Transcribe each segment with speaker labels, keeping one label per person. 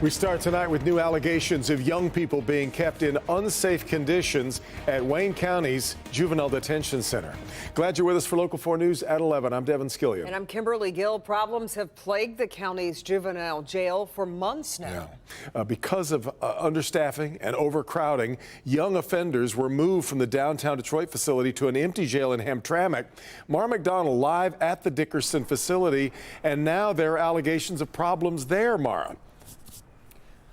Speaker 1: We start tonight with new allegations of young people being kept in unsafe conditions at Wayne County's Juvenile Detention Center. Glad you're with us for Local 4 News at 11. I'm Devin Skillian.
Speaker 2: And I'm Kimberly Gill. Problems have plagued the county's juvenile jail for months now.
Speaker 1: Because of understaffing and overcrowding, young offenders were moved from the downtown Detroit facility to an empty jail in Hamtramck. Mara McDonald live at the Dickerson facility, and now there are allegations of problems there, Mara.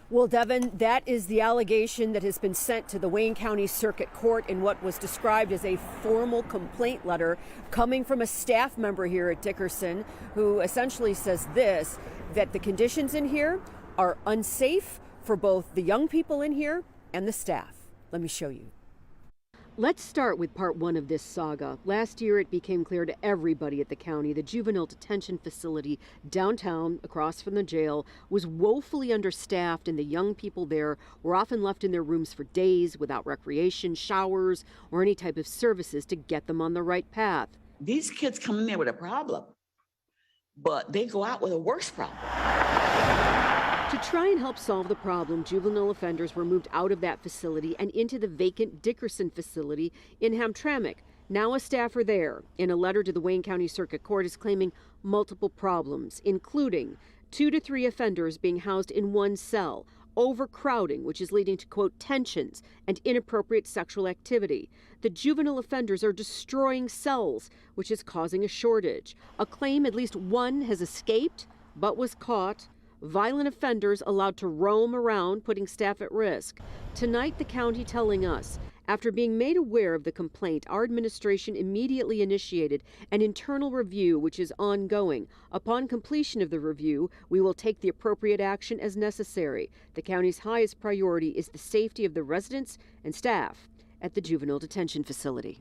Speaker 3: Well, Devin, that is the allegation that has been sent to the Wayne County Circuit Court in what was described as a formal complaint letter coming from a staff member here at Dickerson, who essentially says this, that the conditions in here are unsafe for both the young people in here and the staff. Let me show you. Let's start with part one of this saga. Last year, it became clear to everybody at the county the juvenile detention facility downtown, across from the jail, was woefully understaffed, and the young people there were often left in their rooms for days without recreation, showers, or any type of services to get them on the right path.
Speaker 4: These kids come in there with a problem, but they go out with a worse problem.
Speaker 3: To try and help solve the problem, juvenile offenders were moved out of that facility and into the vacant Dickerson facility in Hamtramck. Now a staffer there, in a letter to the Wayne County Circuit Court, is claiming multiple problems, including 2 to 3 offenders being housed in one cell, overcrowding, which is leading to, quote, tensions and inappropriate sexual activity. The juvenile offenders are destroying cells, which is causing a shortage. A claim at least one has escaped but was caught. Violent offenders allowed to roam around, putting staff at risk. Tonight, the county telling us, after being made aware of the complaint, our administration immediately initiated an internal review, which is ongoing. Upon completion of the review, we will take the appropriate action as necessary. The county's highest priority is the safety of the residents and staff at the juvenile detention facility.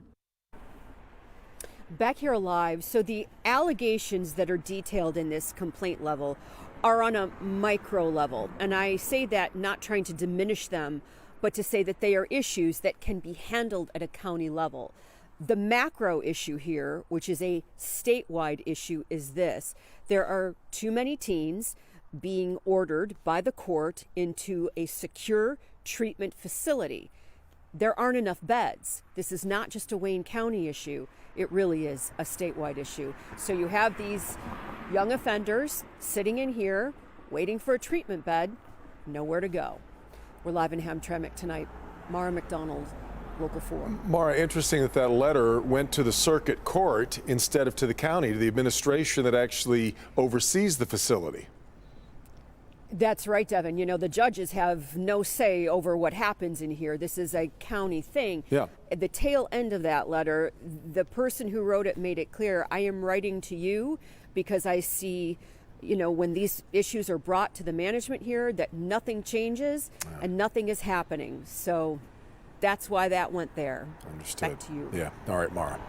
Speaker 3: Back here alive, so the allegations that are detailed in this complaint level are on a micro level, and I say that not trying to diminish them, but to say that they are issues that can be handled at a county level. The macro issue here, which is a statewide issue, is this: there are too many teens being ordered by the court into a secure treatment facility. There aren't enough beds. This is not just a Wayne County issue. It really is a statewide issue. So you have these young offenders sitting in here waiting for a treatment bed, nowhere to go. We're live in Hamtramck tonight. Mara McDonald, Local 4.
Speaker 1: Mara, interesting that that letter went to the circuit court instead of to the county, to the administration that actually oversees the facility.
Speaker 3: That's right, Devin. You know, the judges have no say over what happens in here. This is a county thing.
Speaker 1: Yeah.
Speaker 3: At the tail end of that letter, the person who wrote it made it clear, I am writing to you because I see, you know, when these issues are brought to the management here, that nothing changes and nothing is happening. So that's why that went there.
Speaker 1: Understood.
Speaker 3: Back to you.
Speaker 1: Yeah. All right, Mara.